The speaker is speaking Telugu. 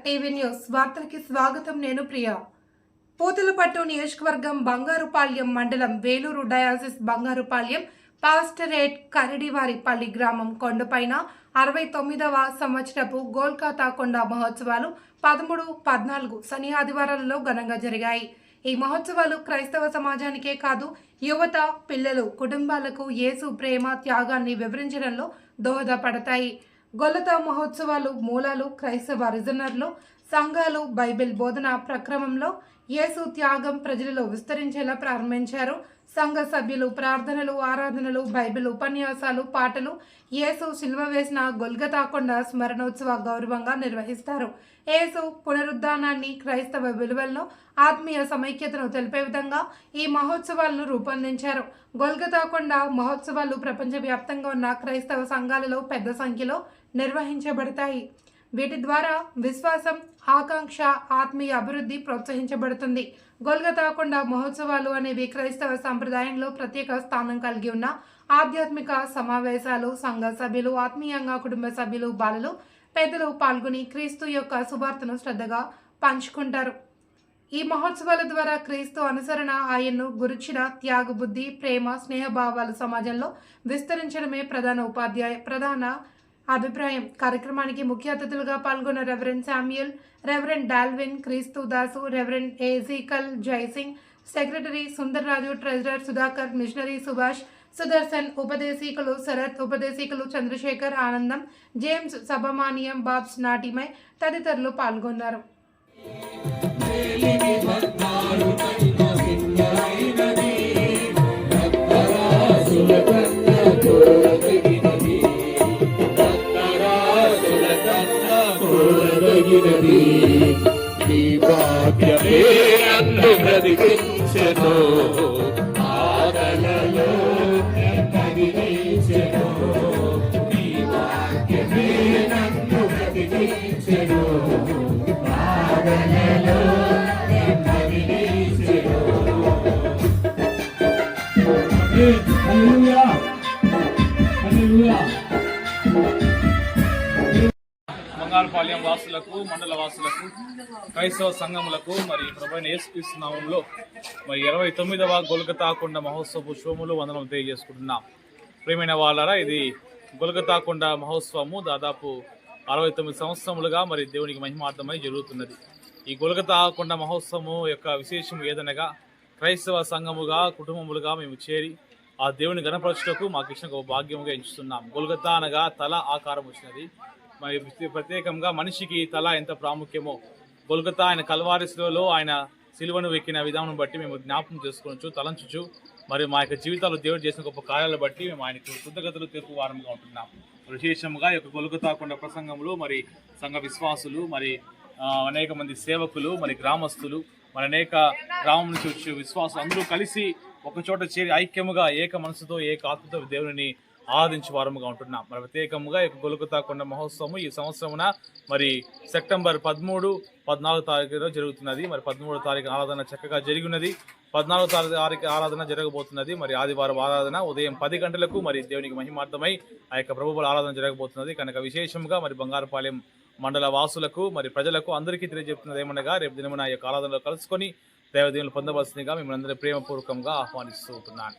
టీవీ న్యూస్ వార్తలకి స్వాగతం. నేను ప్రియా. పూతలపట్టు నియోజకవర్గం బంగారుపాళ్యం మండలం వేలూరు డయాసిస్ బంగారుపాళ్యం పాస్టరేట్ కరడివారిపల్లి గ్రామం కొండపైన 69వ సంవత్సరపు గోల్కాతా కొండ మహోత్సవాలు 13, 14 శని ఆదివారాలలో ఘనంగా జరిగాయి. ఈ మహోత్సవాలు క్రైస్తవ సమాజానికే కాదు, యువత, పిల్లలు, కుటుంబాలకు యేసు ప్రేమ త్యాగాన్ని వివరించడంలో దోహదపడతాయి. గొల్లతా మహోత్సవాలు మూలాలు క్రైస్తవ రిజనర్లు, సంఘాలు బైబిల్ బోధన ప్రక్రమంలో యేసు త్యాగం ప్రజలలో విస్తరించేలా ప్రారంభించారు. సంఘ సభ్యులు ప్రార్థనలు, ఆరాధనలు, బైబిల్ ఉపన్యాసాలు, పాటలు, యేసు సిలువ వేసిన గొల్గతా కొండ స్మరణోత్సవ గౌరవంగా నిర్వహిస్తారు. యేసు పునరుద్ధానాన్ని, క్రైస్తవ విలువలను, ఆత్మీయ సమైక్యతను తెలిపే విధంగా ఈ మహోత్సవాలను రూపొందించారు. గొల్గతా కొండ మహోత్సవాలు ప్రపంచవ్యాప్తంగా ఉన్న క్రైస్తవ సంఘాలలో పెద్ద సంఖ్యలో నిర్వహించబడతాయి. వీటి ద్వారా విశ్వాసం, ఆకాంక్ష, ఆత్మీయ అభివృద్ధి ప్రోత్సహించబడుతుంది. గొల్గతా కొండ మహోత్సవాలు అనేవి క్రైస్తవ సంప్రదాయంలో ప్రత్యేక స్థానం కలిగి ఉన్న ఆధ్యాత్మిక సమావేశాలు. సంఘ సభ్యులు, ఆత్మీయంగా కుటుంబ సభ్యులు, బాలలు, పెద్దలు పాల్గొని క్రీస్తు యొక్క సువార్తను శ్రద్ధగా పంచుకుంటారు. ఈ మహోత్సవాల ద్వారా క్రీస్తు అనుసరణ, ఆయన్ను గురించిన త్యాగబుద్ధి, ప్రేమ, స్నేహభావాలు సమాజంలో విస్తరించడమే ప్రధాన అభిప్రాయం. కార్యక్రమానికి ముఖ్య అతిథులుగా పాల్గొన్న reverend Samuel, reverend Dalvin, Kristu Dasu, reverend Ezekiel Jaisingh, secretary Sundarraju, treasurer Sudhakar, missionary Subhash, Sudarshan, ఉపదేశీకులు శరత్, ఉపదేశీకులు చంద్రశేఖర్, ఆనందం, జేమ్స్, సభమానియం, బాబ్స్, నాటిమై తదితరులు పాల్గొన్నారు. బంగారుపాళ్యం వాసులకు, మండల వాసులకు, క్రైస్తవ సంఘములకు మరి ప్రభువైన యేసుక్రీస్తు నామములో మరి 29వ గొల్గతా కొండ మహోత్సవ శుభములు వందనం తెలియజేసుకుంటున్నాం. ప్రియమైన వాళ్ళారా, ఇది గొల్గతా కొండ మహోత్సవము దాదాపు 69 సంవత్సరములుగా మరి దేవునికి మహిమార్థమై జరుగుతున్నది. ఈ గొల్గతా కొండ మహోత్సవము యొక్క విశేషం ఏదనగా, క్రైస్తవ సంఘముగా, కుటుంబములుగా మేము చేరి ఆ దేవుని గణపరచుటకు మాకు ఇచ్చిన ఒక భాగ్యముగా ఎంచుతున్నాం. గొల్గతా అనగా తల ఆకారం వచ్చినది. మరి ప్రత్యేకంగా మనిషికి తల ఎంత ప్రాముఖ్యమో గొల్గతా ఆయన కల్వారి శిలువలో ఆయన సిలువను వెక్కిన విధానం బట్టి మేము జ్ఞాపకం చేసుకోవచ్చు, తలంచుచు మరి మా యొక్క జీవితాలు దేవుడు చేసిన గొప్ప కార్యాలను బట్టి మేము ఆయనకు కృతజ్ఞతలు తెలుపు వారంగా ఉంటున్నాం. విశేషంగా ఈ యొక్క గొల్గతా కొండ ప్రసంగంలో మరి సంఘ విశ్వాసులు, మరి అనేక మంది సేవకులు, మరి గ్రామస్తులు, మరి అనేక గ్రామం నుంచి వచ్చే విశ్వాసులు అందరూ కలిసి ఒక చోట చేరి ఐక్యముగా ఏక మనసుతో, ఏక ఆత్మతో దేవుని ఆరాధించే వారముగా ఉంటున్నాం. మరి ప్రత్యేకంగా ఈ గొల్గతా కొండ మహోత్సవం ఈ సంవత్సరమున మరి సెప్టెంబర్ 13, 14 తారీఖులో జరుగుతున్నది. మరి 13వ తారీఖు ఆరాధన చక్కగా జరిగినది. 14వ తారీఖు ఆరాధన జరగబోతున్నది. మరి ఆదివారం ఆరాధన ఉదయం 10 గంటలకు మరి దేవునికి మహిమార్థమై ఆ యొక్క ప్రభువుల ఆరాధన జరగబోతున్నది. కనుక విశేషంగా మరి బంగారుపాళ్యం మండల వాసులకు, మరి ప్రజలకు అందరికీ తెలియజెప్తున్నది ఏమనగా, రేపు దినమున ఈ యొక్క ఆరాధనలో కలుసుకొని దేవదేవులు పొందవలసిందిగా మిమ్మల్ని అందరి ప్రేమపూర్వకంగా ఆహ్వానిస్తూ ఉంటున్నాను.